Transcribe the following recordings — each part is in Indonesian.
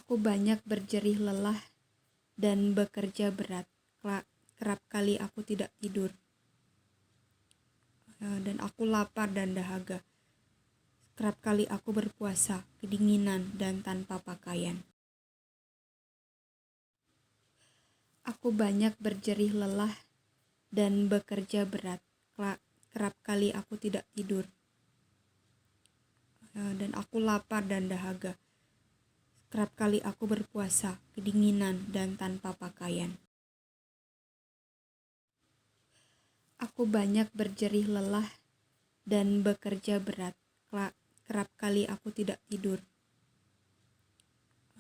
Aku banyak berjerih lelah dan bekerja berat. Kerap kali aku tidak tidur, dan aku lapar dan dahaga. Kerap kali aku berpuasa, kedinginan dan tanpa pakaian. Aku banyak berjerih lelah dan bekerja berat. Kerap kali aku tidak tidur, dan aku lapar dan dahaga. Kerap kali aku berpuasa, kedinginan dan tanpa pakaian. Aku banyak berjerih lelah dan bekerja berat. Kerap kali aku tidak tidur,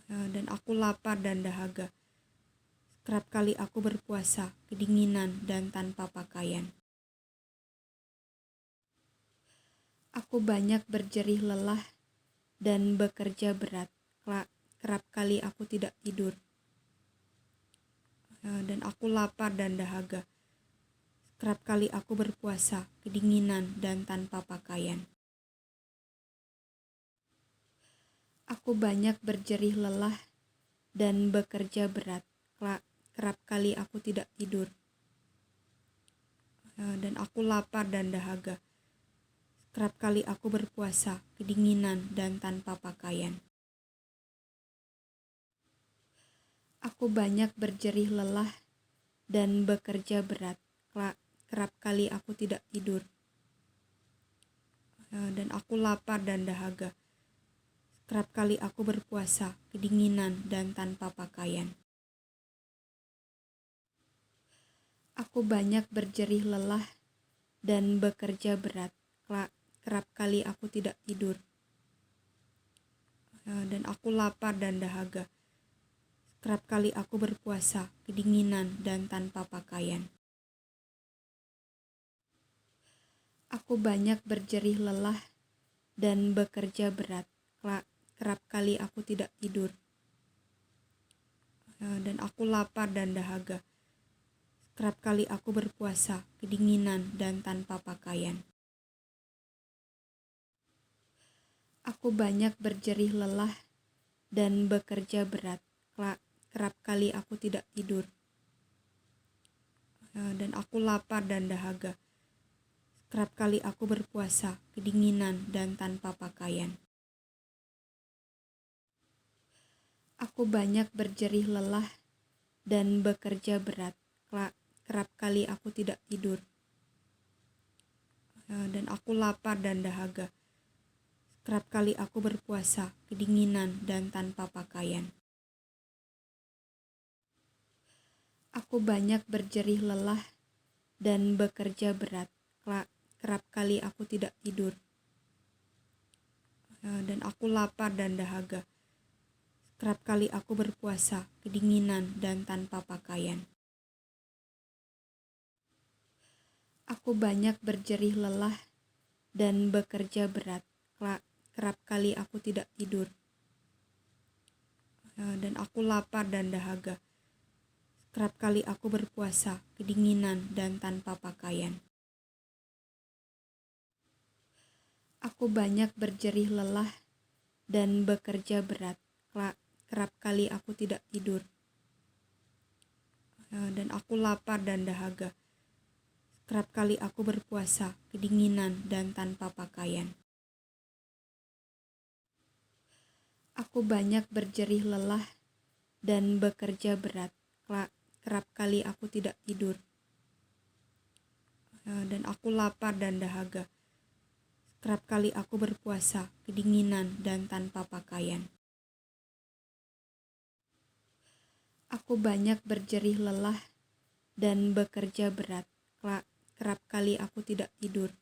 dan aku lapar dan dahaga. Kerap kali aku berpuasa, kedinginan dan tanpa pakaian. Aku banyak berjerih lelah dan bekerja berat. Kerap kali aku tidak tidur, dan aku lapar dan dahaga. Kerap kali aku berpuasa, kedinginan dan tanpa pakaian. Aku banyak berjerih lelah dan bekerja berat. Kerap kali aku tidak tidur, dan aku lapar dan dahaga. Kerap kali aku berpuasa, kedinginan dan tanpa pakaian. Aku banyak berjerih lelah dan bekerja berat. Kerap kali aku tidak tidur, dan aku lapar dan dahaga. Kerap kali aku berpuasa, kedinginan dan tanpa pakaian. Aku banyak berjerih lelah dan bekerja berat. Kerap kali aku tidak tidur, dan aku lapar dan dahaga. Kerap kali aku berpuasa, kedinginan dan tanpa pakaian. Aku banyak berjerih lelah dan bekerja berat. Kerap kali aku tidak tidur, dan aku lapar dan dahaga. Kerap kali aku berpuasa, kedinginan dan tanpa pakaian. Aku banyak berjerih lelah dan bekerja berat. Kerap kali aku tidak tidur, dan aku lapar dan dahaga. Kerap kali aku berpuasa, kedinginan dan tanpa pakaian. Aku banyak berjerih lelah dan bekerja berat. Kerap kali aku tidak tidur, dan aku lapar dan dahaga. Kerap kali aku berpuasa, kedinginan dan tanpa pakaian. Aku banyak berjerih lelah dan bekerja berat. Kerap kali aku tidak tidur, dan aku lapar dan dahaga. Kerap kali aku berpuasa, kedinginan dan tanpa pakaian. Aku banyak berjerih lelah dan bekerja berat. Kerap kali aku tidak tidur, dan aku lapar dan dahaga. Kerap kali aku berpuasa, kedinginan dan tanpa pakaian. Aku banyak berjerih lelah dan bekerja berat. Kerap kali aku tidak tidur, dan aku lapar dan dahaga. Kerap kali aku berpuasa, kedinginan dan tanpa pakaian. Aku banyak berjerih lelah dan bekerja berat. Kerap kali aku tidak tidur, dan aku lapar dan dahaga. Kerap kali aku berpuasa, kedinginan dan tanpa pakaian. Aku banyak berjerih lelah dan bekerja berat. Kerap kali aku tidak tidur,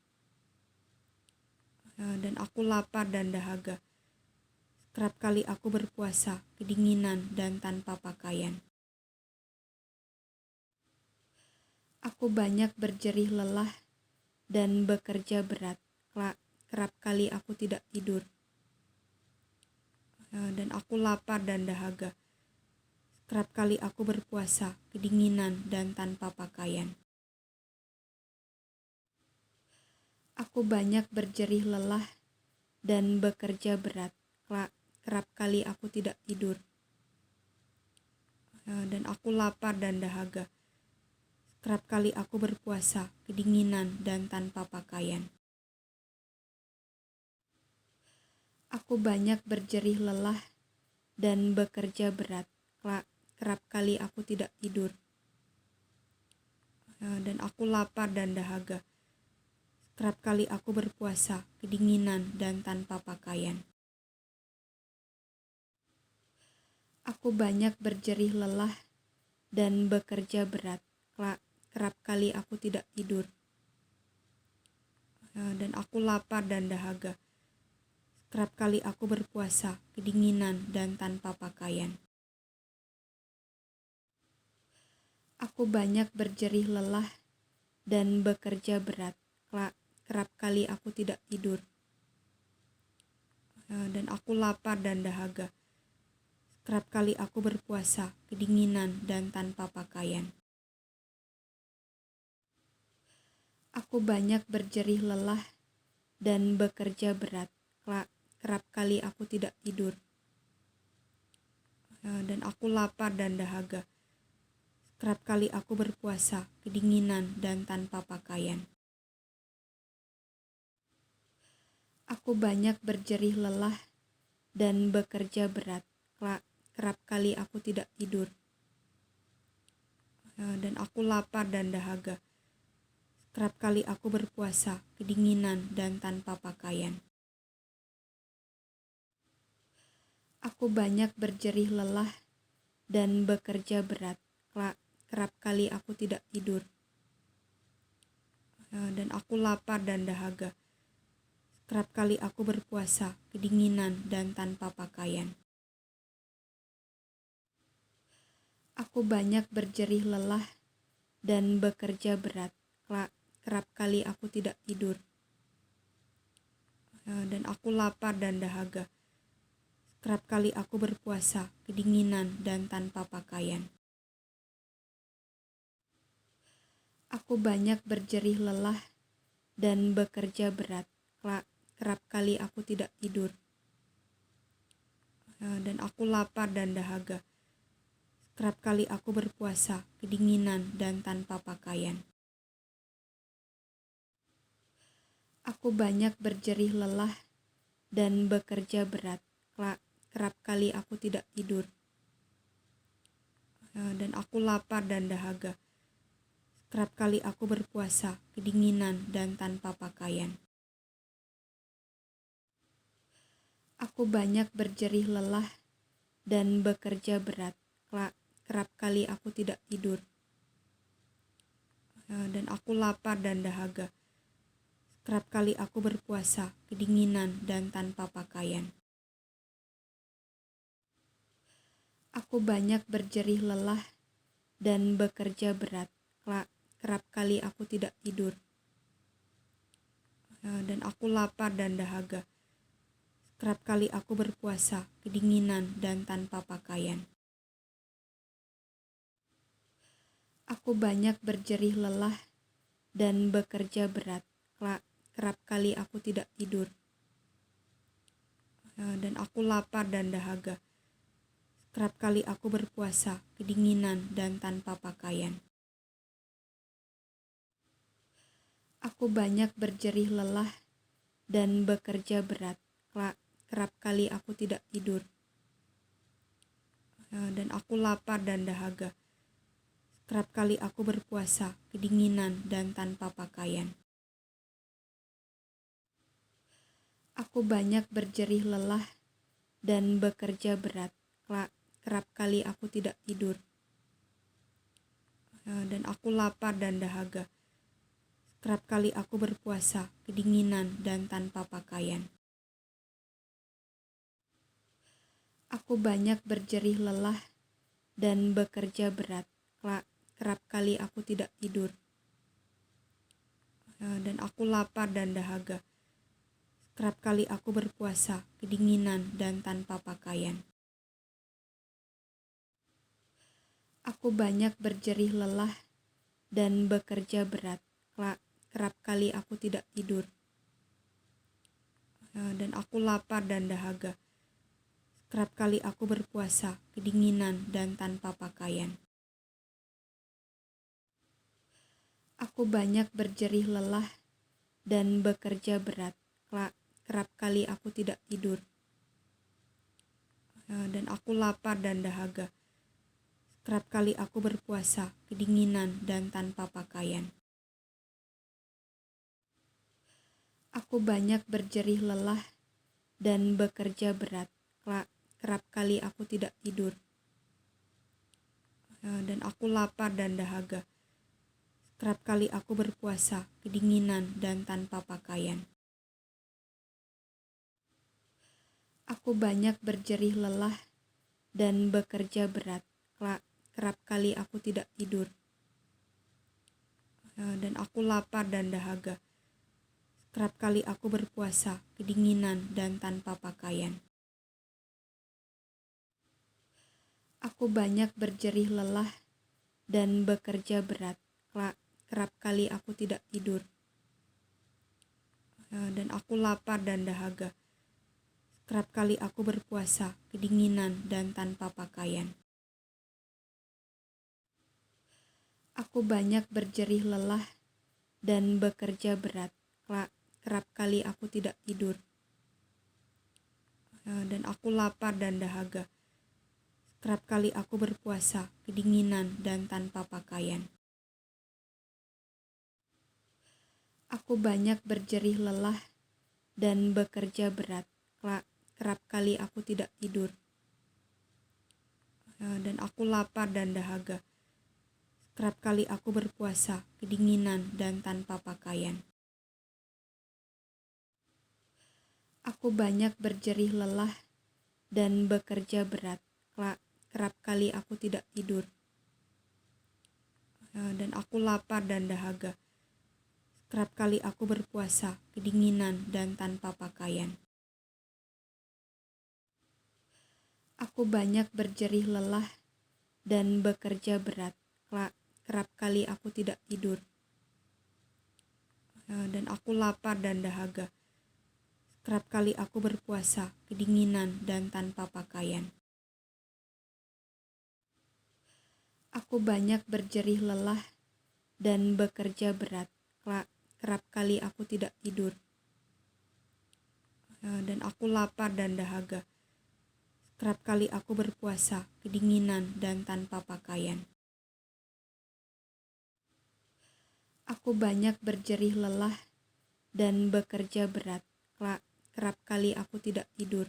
dan aku lapar dan dahaga. Kerap kali aku berpuasa, kedinginan dan tanpa pakaian. Aku banyak berjerih lelah dan bekerja berat. Kerap kali aku tidak tidur, dan aku lapar dan dahaga. Kerap kali aku berpuasa, kedinginan dan tanpa pakaian. Aku banyak berjerih lelah dan bekerja berat. Kerap kali aku tidak tidur, aku lapar dan dahaga. Kerap kali aku berpuasa, kedinginan dan tanpa pakaian. Aku banyak berjerih lelah dan bekerja berat. Kerap kali aku tidak tidur. Dan aku lapar dan dahaga. Kerap kali aku berpuasa, kedinginan dan tanpa pakaian. Aku banyak berjerih lelah dan bekerja berat. Kerap kali aku tidak tidur. Dan aku lapar dan dahaga. Kerap kali aku berpuasa, kedinginan dan tanpa pakaian. Aku banyak berjerih lelah dan bekerja berat. Kerap kali aku tidak tidur. Dan aku lapar dan dahaga. Kerap kali aku berpuasa, kedinginan dan tanpa pakaian. Aku banyak berjerih lelah dan bekerja berat. Kerap kali aku tidak tidur. Dan aku lapar dan dahaga. Kerap kali aku berpuasa, kedinginan dan tanpa pakaian. Aku banyak berjerih lelah dan bekerja berat. Kerap kali aku tidak tidur. Dan aku lapar dan dahaga. Kerap kali aku berpuasa, kedinginan dan tanpa pakaian. Aku banyak berjerih lelah dan bekerja berat. Kerap kali aku tidak tidur. Dan aku lapar dan dahaga. Kerap kali aku berpuasa, kedinginan dan tanpa pakaian. Aku banyak berjerih lelah dan bekerja berat. Kerap kali aku tidak tidur. Dan aku lapar dan dahaga. Kerap kali aku berpuasa, kedinginan dan tanpa pakaian. Aku banyak berjerih lelah dan bekerja berat. Kerap kali aku tidak tidur. Dan aku lapar dan dahaga. Kerap kali aku berpuasa, kedinginan dan tanpa pakaian. Aku banyak berjerih lelah dan bekerja berat. Kerap kali aku tidak tidur. Dan aku lapar dan dahaga. Kerap kali aku berpuasa, kedinginan dan tanpa pakaian. Aku banyak berjerih lelah dan bekerja berat. Kerap kali aku tidak tidur. Dan aku lapar dan dahaga. Kerap kali aku berpuasa, kedinginan dan tanpa pakaian. Aku banyak berjerih lelah dan bekerja berat. Kerap kali aku tidak tidur. Dan aku lapar dan dahaga. Kerap kali aku berpuasa, kedinginan dan tanpa pakaian. Aku banyak berjerih lelah dan bekerja berat. Kerap kali aku tidak tidur. Dan aku lapar dan dahaga. Kerap kali aku berpuasa, kedinginan dan tanpa pakaian. Aku banyak berjerih lelah dan bekerja berat. Kerap kali aku tidak tidur. Dan aku lapar dan dahaga. Kerap kali aku berpuasa, kedinginan dan tanpa pakaian. Aku banyak berjerih lelah dan bekerja berat. Kerap kali aku tidak tidur. Dan aku lapar dan dahaga. Kerap kali aku berpuasa, kedinginan dan tanpa pakaian. Aku banyak berjerih lelah dan bekerja berat. Kerap kali aku tidak tidur. Dan aku lapar dan dahaga. Kerap kali aku berpuasa, kedinginan dan tanpa pakaian. Aku banyak berjerih lelah dan bekerja berat. Kerap kali aku tidak tidur. Dan aku lapar dan dahaga. Kerap kali aku berpuasa, kedinginan dan tanpa pakaian. Aku banyak berjerih lelah dan bekerja berat. Kerap kali aku tidak tidur, dan aku lapar dan dahaga. Kerap kali aku berpuasa, kedinginan dan tanpa pakaian. Aku banyak berjerih lelah dan bekerja berat. Kerap kali aku tidak tidur, dan aku lapar dan dahaga. Kerap kali aku berpuasa, kedinginan dan tanpa pakaian. Aku banyak berjerih lelah dan bekerja berat. Kerap kali aku tidak tidur, dan aku lapar dan dahaga. Kerap kali aku berpuasa, kedinginan dan tanpa pakaian. Aku banyak berjerih lelah dan bekerja berat. Kerap kali aku tidak tidur, dan aku lapar dan dahaga. Kerap kali aku berpuasa, kedinginan dan tanpa pakaian. Aku banyak berjerih lelah dan bekerja berat. Kerap kali aku tidak tidur, dan aku lapar dan dahaga. Kerap kali aku berpuasa, kedinginan dan tanpa pakaian. Aku banyak berjerih lelah dan bekerja berat. Kerap kali aku tidak tidur, dan aku lapar dan dahaga. Kerap kali aku berpuasa, kedinginan dan tanpa pakaian. Aku banyak berjerih lelah dan bekerja berat. Kerap kali aku tidak tidur, dan aku lapar dan dahaga. Kerap kali aku berpuasa, kedinginan dan tanpa pakaian. Aku banyak berjerih lelah dan bekerja berat. Kerap kali aku tidak tidur, dan aku lapar dan dahaga. Kerap kali aku berpuasa, kedinginan dan tanpa pakaian. Aku banyak berjerih lelah dan bekerja berat. Kerap kali aku tidak tidur, dan aku lapar dan dahaga. Kerap kali aku berpuasa, kedinginan dan tanpa pakaian. Aku banyak berjerih lelah dan bekerja berat. Kerap kali aku tidak tidur,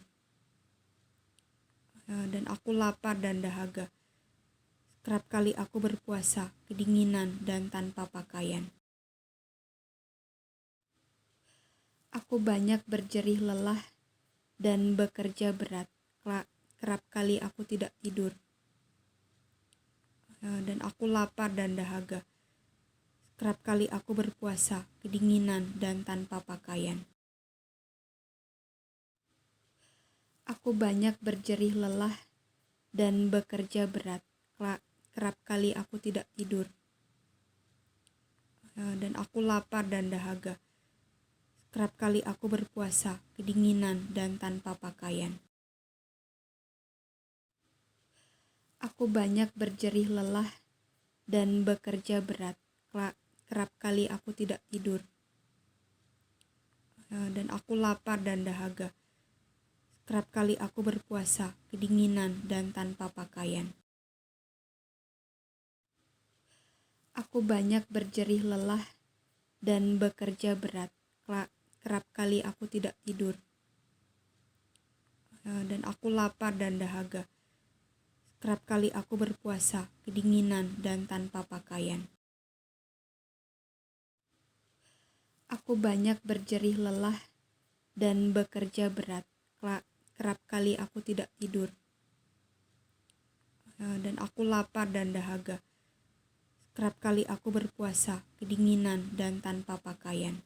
dan aku lapar dan dahaga. Kerap kali aku berpuasa, kedinginan dan tanpa pakaian. Aku banyak berjerih lelah dan bekerja berat. Kerap kali aku tidak tidur, dan aku lapar dan dahaga. Kerap kali aku berpuasa, kedinginan dan tanpa pakaian. Aku banyak berjerih lelah dan bekerja berat. Kerap kali aku tidak tidur, dan aku lapar dan dahaga. Kerap kali aku berpuasa, kedinginan dan tanpa pakaian. Aku banyak berjerih lelah dan bekerja berat. Kerap kali aku tidak tidur, dan aku lapar dan dahaga. Kerap kali aku berpuasa, kedinginan dan tanpa pakaian. Aku banyak berjerih lelah dan bekerja berat. Kerap kali aku tidak tidur, dan aku lapar dan dahaga. Kerap kali aku berpuasa, kedinginan dan tanpa pakaian. Aku banyak berjerih lelah dan bekerja berat. Kerap kali aku tidak tidur, dan aku lapar dan dahaga. Kerap kali aku berpuasa, kedinginan dan tanpa pakaian.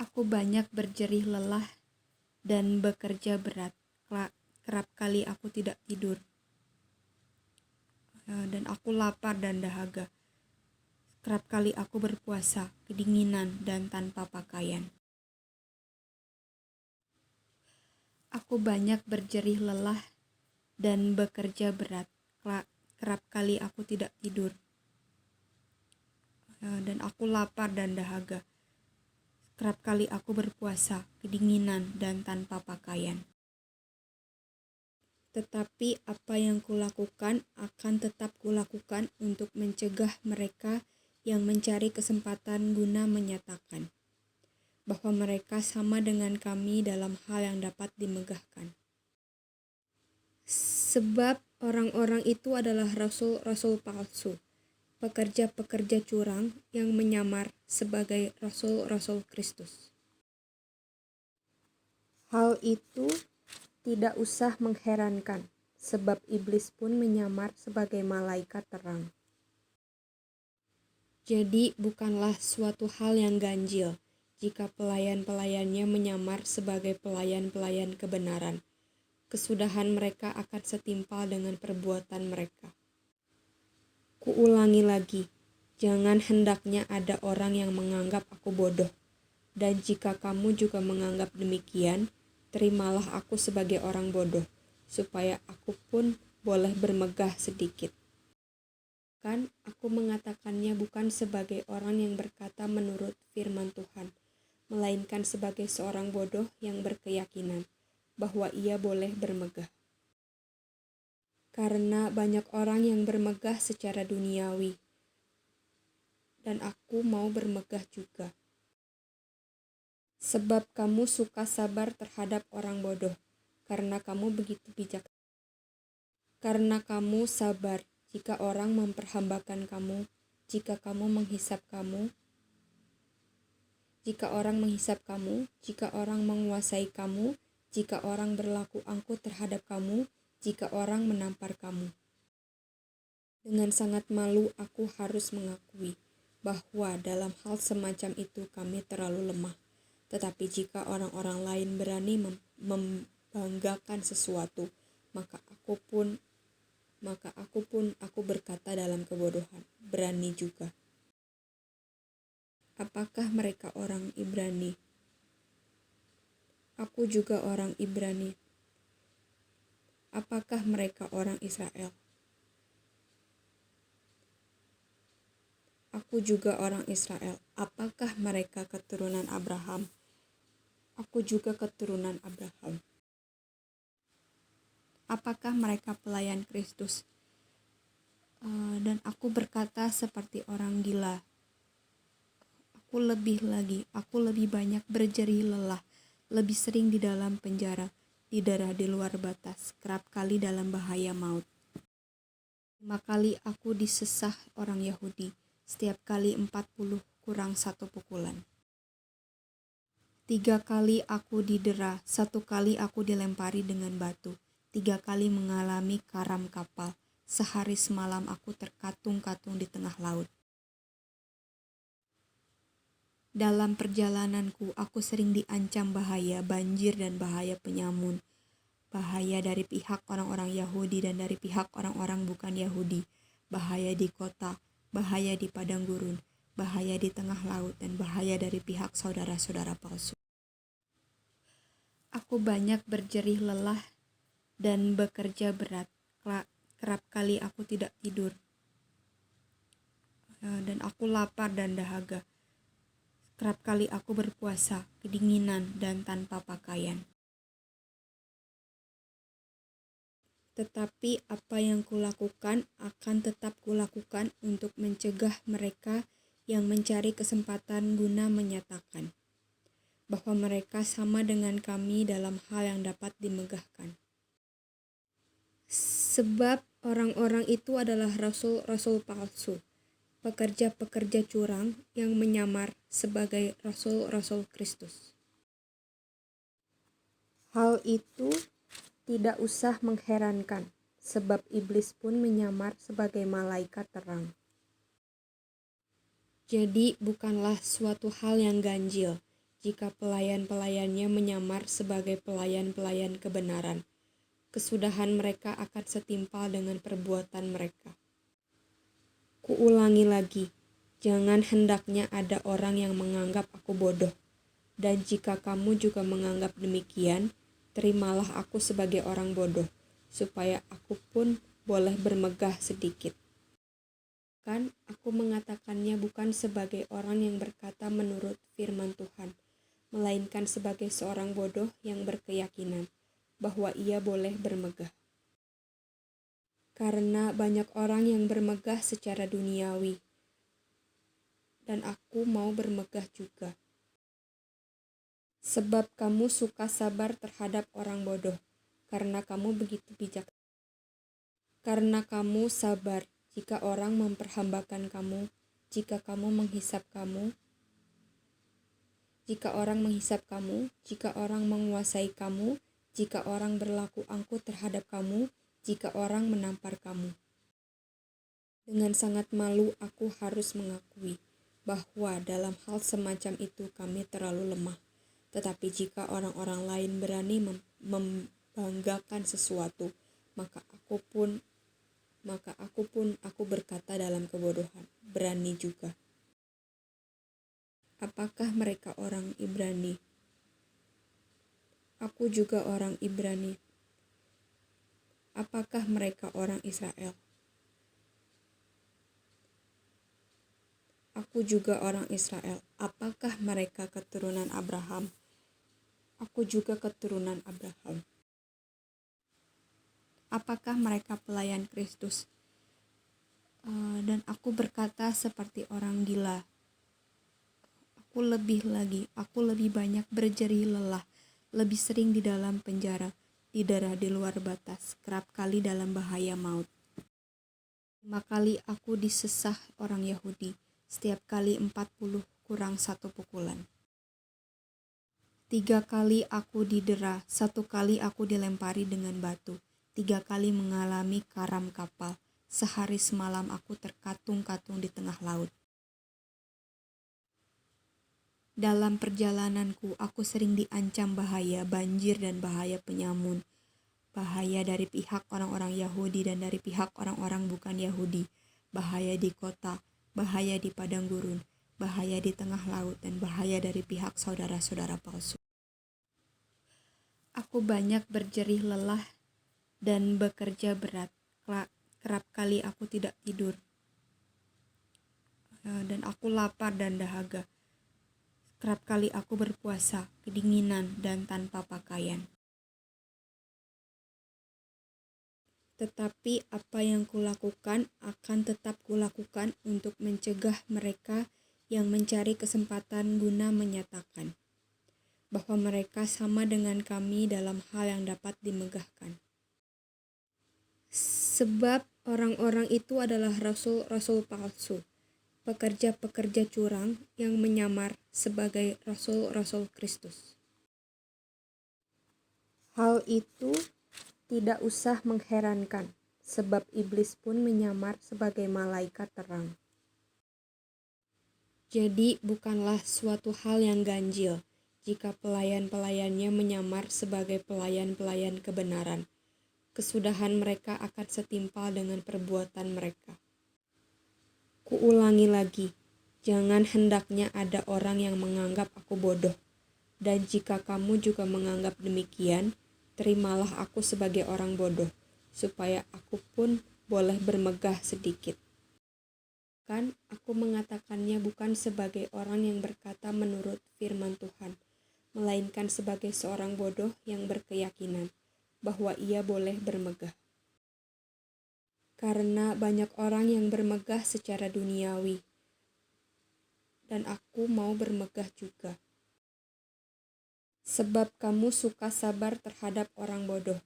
Aku banyak berjerih lelah dan bekerja berat. Kerap kali aku tidak tidur, dan aku lapar dan dahaga. Kerap kali aku berpuasa, kedinginan dan tanpa pakaian. Aku banyak berjerih lelah dan bekerja berat. Kerap kali aku tidak tidur, dan aku lapar dan dahaga. Kerap kali aku berpuasa, kedinginan dan tanpa pakaian. Tetapi apa yang kulakukan akan tetap kulakukan untuk mencegah mereka yang mencari kesempatan guna menyatakan bahwa mereka sama dengan kami dalam hal yang dapat dimegahkan. Sebab orang-orang itu adalah rasul-rasul palsu, pekerja-pekerja curang yang menyamar sebagai rasul-rasul Kristus. Hal itu tidak usah mengherankan, sebab iblis pun menyamar sebagai malaikat terang. Jadi bukanlah suatu hal yang ganjil jika pelayan-pelayannya menyamar sebagai pelayan-pelayan kebenaran. Kesudahan mereka akan setimpal dengan perbuatan mereka. Kuulangi lagi, jangan hendaknya ada orang yang menganggap aku bodoh. Dan jika kamu juga menganggap demikian, terimalah aku sebagai orang bodoh, supaya aku pun boleh bermegah sedikit. Kan aku mengatakannya bukan sebagai orang yang berkata menurut firman Tuhan, melainkan sebagai seorang bodoh yang berkeyakinan bahwa ia boleh bermegah. Karena banyak orang yang bermegah secara duniawi, dan aku mau bermegah juga. Sebab kamu suka sabar terhadap orang bodoh, karena kamu begitu bijak. Karena kamu sabar jika orang memperhambakan kamu, jika orang menghisap kamu, jika orang menguasai kamu, jika orang berlaku angkuh terhadap kamu, jika orang menampar kamu. Dengan sangat malu aku harus mengakui bahwa dalam hal semacam itu kami terlalu lemah. Tetapi jika orang-orang lain berani membanggakan sesuatu, maka aku berkata dalam kebodohan, berani juga. Apakah mereka orang Ibrani? Aku juga orang Ibrani. Apakah mereka orang Israel? Aku juga orang Israel. Apakah mereka keturunan Abraham? Aku juga keturunan Abraham. Apakah mereka pelayan Kristus? Dan aku berkata seperti orang gila. Aku lebih banyak berjerih lelah, lebih sering di dalam penjara, didera di luar batas, kerap kali dalam bahaya maut. 5 kali aku disesah orang Yahudi, setiap kali 40 kurang 1 pukulan. 3 kali aku didera, 1 kali aku dilempari dengan batu, 3 kali mengalami karam kapal, sehari semalam aku terkatung-katung di tengah laut. Dalam perjalananku, aku sering diancam bahaya, banjir dan bahaya penyamun. Bahaya dari pihak orang-orang Yahudi dan dari pihak orang-orang bukan Yahudi. Bahaya di kota, bahaya di padang gurun, bahaya di tengah laut, dan bahaya dari pihak saudara-saudara palsu. Aku banyak berjerih lelah dan bekerja berat. Kerap kali aku tidak tidur. Dan aku lapar dan dahaga. Kerap kali aku berpuasa, kedinginan dan tanpa pakaian. Tetapi apa yang kulakukan akan tetap kulakukan untuk mencegah mereka yang mencari kesempatan guna menyatakan bahwa mereka sama dengan kami dalam hal yang dapat dimegahkan. Sebab orang-orang itu adalah rasul-rasul palsu, pekerja-pekerja curang yang menyamar sebagai rasul-rasul Kristus. Hal itu tidak usah mengherankan, sebab iblis pun menyamar sebagai malaikat terang. Jadi bukanlah suatu hal yang ganjil jika pelayan-pelayannya menyamar sebagai pelayan-pelayan kebenaran. Kesudahan mereka akan setimpal dengan perbuatan mereka. Kuulangi lagi, jangan hendaknya ada orang yang menganggap aku bodoh. Dan jika kamu juga menganggap demikian, terimalah aku sebagai orang bodoh, supaya aku pun boleh bermegah sedikit. Kan aku mengatakannya bukan sebagai orang yang berkata menurut firman Tuhan, melainkan sebagai seorang bodoh yang berkeyakinan bahwa ia boleh bermegah. Karena banyak orang yang bermegah secara duniawi, dan aku mau bermegah juga. Sebab kamu suka sabar terhadap orang bodoh, karena kamu begitu bijak. Karena kamu sabar jika orang memperhambakan kamu, jika orang menghisap kamu, jika orang menguasai kamu, jika orang berlaku angkuh terhadap kamu, jika orang menampar kamu. Dengan sangat malu aku harus mengakui bahwa dalam hal semacam itu kami terlalu lemah. Tetapi jika orang-orang lain berani membanggakan sesuatu, maka aku berkata dalam kebodohan, berani juga. Apakah mereka orang Ibrani? Aku juga orang Ibrani. Apakah mereka orang Israel? Aku juga orang Israel. Apakah mereka keturunan Abraham? Aku juga keturunan Abraham. Apakah mereka pelayan Kristus? Dan aku berkata seperti orang gila. Aku lebih banyak berjerih lelah, lebih sering di dalam penjara, didera di luar batas, kerap kali dalam bahaya maut. 5 kali aku disesah orang Yahudi, setiap kali 40 kurang 1 pukulan. 3 kali aku didera, 1 kali aku dilempari dengan batu, 3 kali mengalami karam kapal, sehari semalam aku terkatung-katung di tengah laut. Dalam perjalananku, aku sering diancam bahaya, banjir dan bahaya penyamun. Bahaya dari pihak orang-orang Yahudi dan dari pihak orang-orang bukan Yahudi. Bahaya di kota, bahaya di padang gurun, bahaya di tengah laut, dan bahaya dari pihak saudara-saudara palsu. Aku banyak berjerih lelah dan bekerja berat. Kerap kali aku tidak tidur. Dan aku lapar dan dahaga. Kerap kali aku berpuasa, kedinginan, dan tanpa pakaian. Tetapi apa yang kulakukan akan tetap kulakukan untuk mencegah mereka yang mencari kesempatan guna menyatakan bahwa mereka sama dengan kami dalam hal yang dapat dimegahkan. Sebab orang-orang itu adalah rasul-rasul palsu, pekerja-pekerja curang yang menyamar sebagai rasul-rasul Kristus. Hal itu tidak usah mengherankan, sebab iblis pun menyamar sebagai malaikat terang. Jadi bukanlah suatu hal yang ganjil jika pelayan-pelayannya menyamar sebagai pelayan-pelayan kebenaran. Kesudahan mereka akan setimpal dengan perbuatan mereka. Kuulangi lagi, jangan hendaknya ada orang yang menganggap aku bodoh. Dan jika kamu juga menganggap demikian, terimalah aku sebagai orang bodoh, supaya aku pun boleh bermegah sedikit. Kan aku mengatakannya bukan sebagai orang yang berkata menurut firman Tuhan, melainkan sebagai seorang bodoh yang berkeyakinan bahwa ia boleh bermegah. Karena banyak orang yang bermegah secara duniawi, dan aku mau bermegah juga. Sebab kamu suka sabar terhadap orang bodoh,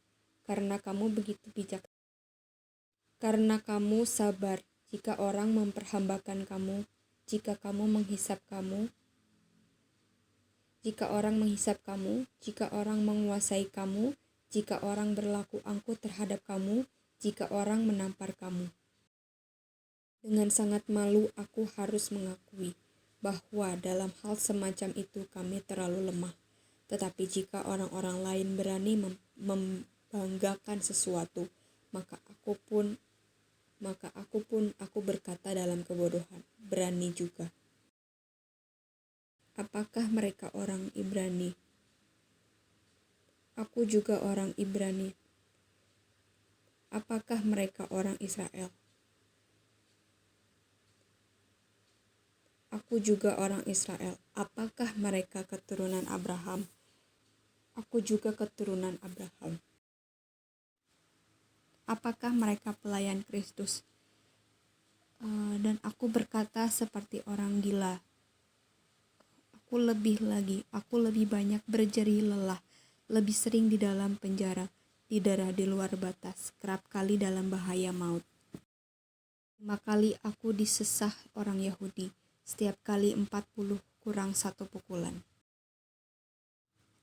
karena kamu begitu bijak. Karena kamu sabar jika orang memperhambakan kamu, jika orang menghisap kamu, jika orang menguasai kamu, jika orang berlaku angkuh terhadap kamu, jika orang menampar kamu. Dengan sangat malu aku harus mengakui bahwa dalam hal semacam itu kami terlalu lemah. Tetapi jika orang-orang lain berani membanggakan sesuatu, maka aku berkata dalam kebodohan, berani juga. Apakah mereka orang Ibrani? Aku juga orang Ibrani. Apakah mereka orang Israel? Aku juga orang Israel. Apakah mereka keturunan Abraham? Aku juga keturunan Abraham. Apakah mereka pelayan Kristus? Dan aku berkata seperti orang gila. Aku lebih banyak berjerih lelah, lebih sering di dalam penjara, di daerah di luar batas, kerap kali dalam bahaya maut. 5 kali aku disesah orang Yahudi, setiap kali 40 kurang 1 pukulan.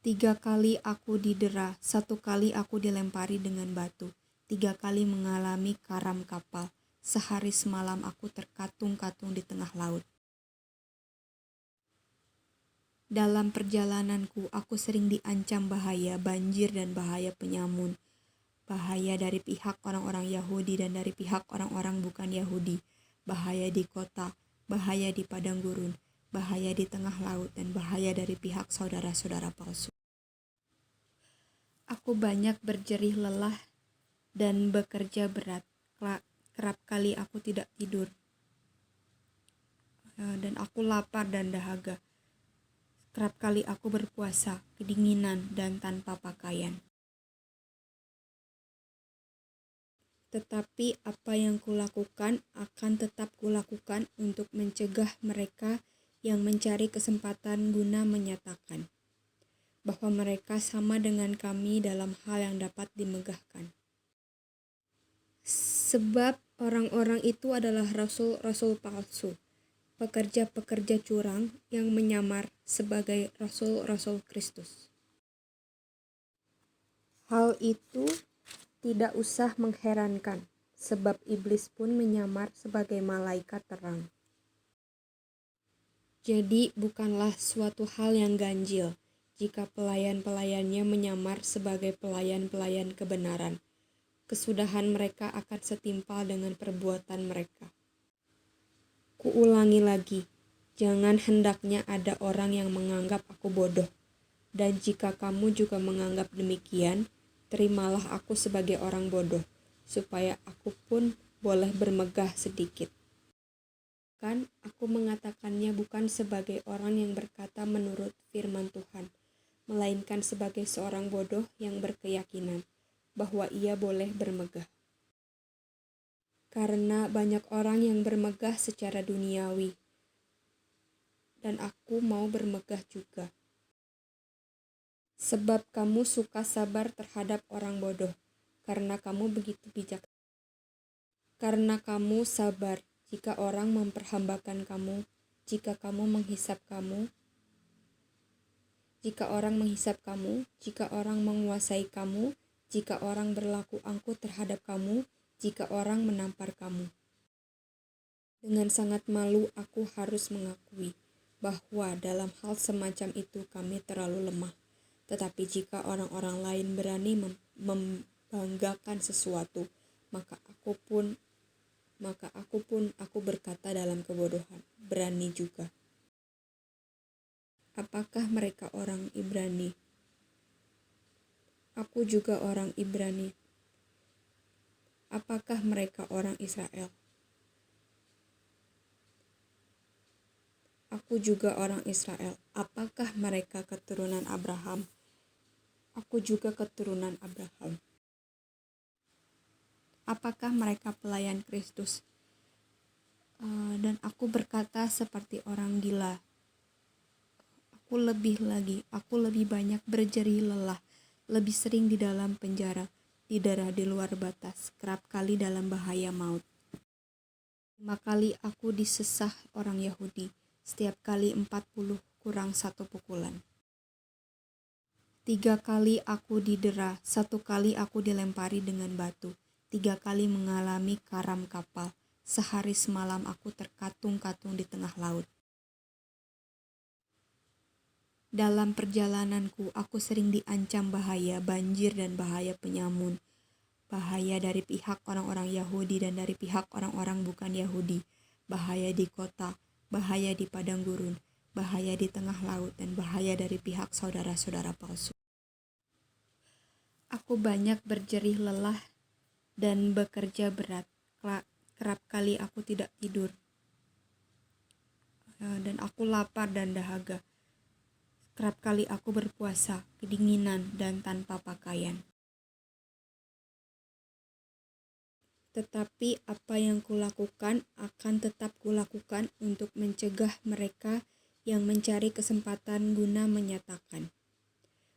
3 kali aku didera, 1 kali aku dilempari dengan batu, 3 kali mengalami karam kapal, sehari semalam aku terkatung-katung di tengah laut. Dalam perjalananku, aku sering diancam bahaya, banjir dan bahaya penyamun. Bahaya dari pihak orang-orang Yahudi dan dari pihak orang-orang bukan Yahudi. Bahaya di kota, bahaya di padang gurun, bahaya di tengah laut, dan bahaya dari pihak saudara-saudara palsu. Aku banyak berjerih lelah dan bekerja berat. Kerap kali aku tidak tidur. Dan aku lapar dan dahaga. Kerap kali aku berpuasa, kedinginan, dan tanpa pakaian. Tetapi apa yang kulakukan akan tetap kulakukan untuk mencegah mereka yang mencari kesempatan guna menyatakan bahwa mereka sama dengan kami dalam hal yang dapat dimegahkan. Sebab orang-orang itu adalah rasul-rasul palsu, pekerja-pekerja curang yang menyamar sebagai rasul-rasul Kristus. Hal itu tidak usah mengherankan, sebab iblis pun menyamar sebagai malaikat terang. Jadi bukanlah suatu hal yang ganjil jika pelayan-pelayannya menyamar sebagai pelayan-pelayan kebenaran. Kesudahan mereka akan setimpal dengan perbuatan mereka. Kuulangi lagi, jangan hendaknya ada orang yang menganggap aku bodoh. Dan jika kamu juga menganggap demikian, terimalah aku sebagai orang bodoh, supaya aku pun boleh bermegah sedikit. Kan aku mengatakannya bukan sebagai orang yang berkata menurut firman Tuhan, melainkan sebagai seorang bodoh yang berkeyakinan bahwa ia boleh bermegah. Karena banyak orang yang bermegah secara duniawi, dan aku mau bermegah juga. Sebab kamu suka sabar terhadap orang bodoh, karena kamu begitu bijak. Karena kamu sabar jika orang memperhambakan kamu, jika orang menghisap kamu, jika orang menguasai kamu, jika orang berlaku angkuh terhadap kamu, jika orang menampar kamu. Dengan sangat malu aku harus mengakui bahwa dalam hal semacam itu kami terlalu lemah. Tetapi jika orang-orang lain berani membanggakan sesuatu, maka aku berkata dalam kebodohan, berani juga. Apakah mereka orang Ibrani? Aku juga orang Ibrani. Apakah mereka orang Israel? Aku juga orang Israel. Apakah mereka keturunan Abraham? Aku juga keturunan Abraham. Apakah mereka pelayan Kristus? Dan aku berkata seperti orang gila. Aku lebih banyak berjerih lelah, lebih sering di dalam penjara, di daerah di luar batas, kerap kali dalam bahaya maut. 5 kali aku disesah orang Yahudi, setiap kali 40 kurang 1 pukulan. 3 kali aku didera, 1 kali aku dilempari dengan batu, 3 kali mengalami karam kapal, sehari semalam aku terkatung-katung di tengah laut. Dalam perjalananku, aku sering diancam bahaya, banjir dan bahaya penyamun. Bahaya dari pihak orang-orang Yahudi dan dari pihak orang-orang bukan Yahudi. Bahaya di kota, bahaya di padang gurun, bahaya di tengah laut, dan bahaya dari pihak saudara-saudara palsu. Aku banyak berjerih lelah dan bekerja berat. Kerap kali aku tidak tidur. dan aku lapar dan dahaga. Kerap kali aku berpuasa, kedinginan dan tanpa pakaian. Tetapi apa yang kulakukan akan tetap kulakukan untuk mencegah mereka yang mencari kesempatan guna menyatakan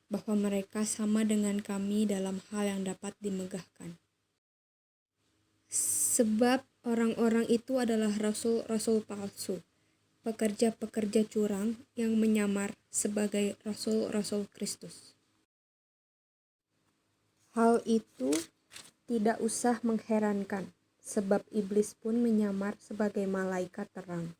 bahwa mereka sama dengan kami dalam hal yang dapat dimegahkan. Sebab orang-orang itu adalah rasul-rasul palsu, pekerja-pekerja curang yang menyamar sebagai rasul-rasul Kristus. Hal itu tidak usah mengherankan, sebab iblis pun menyamar sebagai malaikat terang.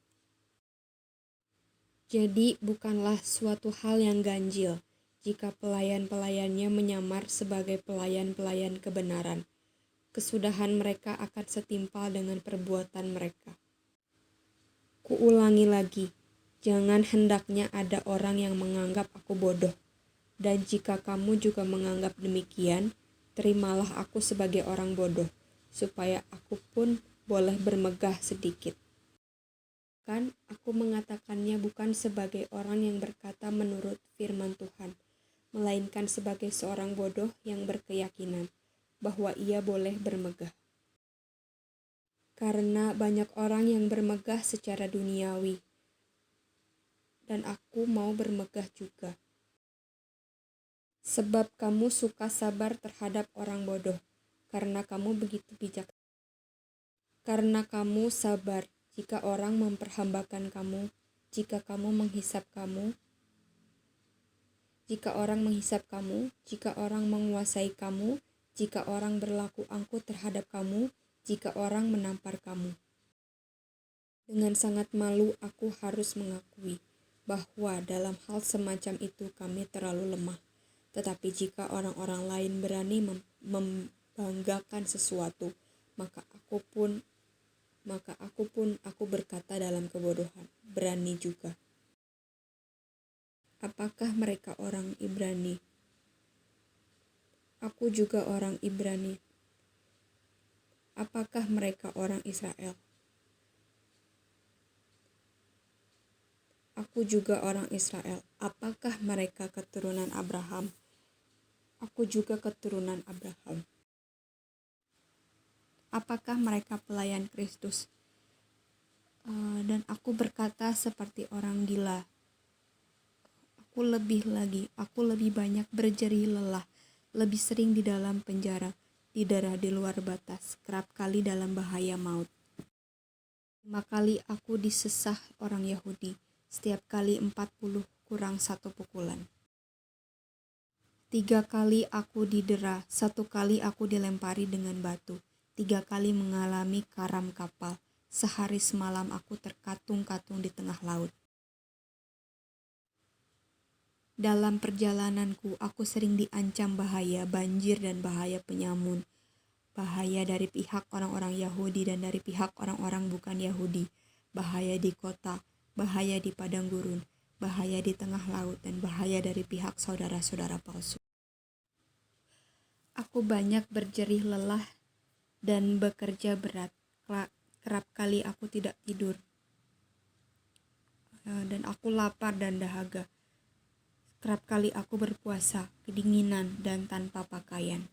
Jadi bukanlah suatu hal yang ganjil jika pelayan-pelayannya menyamar sebagai pelayan-pelayan kebenaran. Kesudahan mereka akan setimpal dengan perbuatan mereka. Kuulangi lagi, jangan hendaknya ada orang yang menganggap aku bodoh. Dan jika kamu juga menganggap demikian, terimalah aku sebagai orang bodoh, supaya aku pun boleh bermegah sedikit. Kan aku mengatakannya bukan sebagai orang yang berkata menurut firman Tuhan, melainkan sebagai seorang bodoh yang berkeyakinan bahwa ia boleh bermegah. Karena banyak orang yang bermegah secara duniawi, dan aku mau bermegah juga. Sebab kamu suka sabar terhadap orang bodoh, karena kamu begitu bijak. Karena kamu sabar jika orang memperhambakan kamu, jika orang menghisap kamu, jika orang menguasai kamu, jika orang berlaku angkuh terhadap kamu, jika orang menampar kamu. Dengan sangat malu aku harus mengakui bahwa dalam hal semacam itu kami terlalu lemah. Tetapi jika orang-orang lain berani membanggakan sesuatu, maka aku berkata dalam kebodohan, berani juga. Apakah mereka orang Ibrani? Aku juga orang Ibrani. Apakah mereka orang Israel? Aku juga orang Israel. Apakah mereka keturunan Abraham? Aku juga keturunan Abraham. Apakah mereka pelayan Kristus? Dan aku berkata seperti orang gila. Aku lebih banyak berjerih lelah, lebih sering di dalam penjara, didera di luar batas, kerap kali dalam bahaya maut. 5 kali aku disesah orang Yahudi, setiap kali 40 kurang 1 pukulan. 3 kali aku didera, 1 kali aku dilempari dengan batu, 3 kali mengalami karam kapal, sehari semalam aku terkatung-katung di tengah laut. Dalam perjalananku, aku sering diancam bahaya, banjir dan bahaya penyamun. Bahaya dari pihak orang-orang Yahudi dan dari pihak orang-orang bukan Yahudi. Bahaya di kota, bahaya di padang gurun, bahaya di tengah laut, dan bahaya dari pihak saudara-saudara palsu. Aku banyak berjerih lelah dan bekerja berat. Kerap kali aku tidak tidur. Dan aku lapar dan dahaga. Kerap kali aku berpuasa, kedinginan dan tanpa pakaian.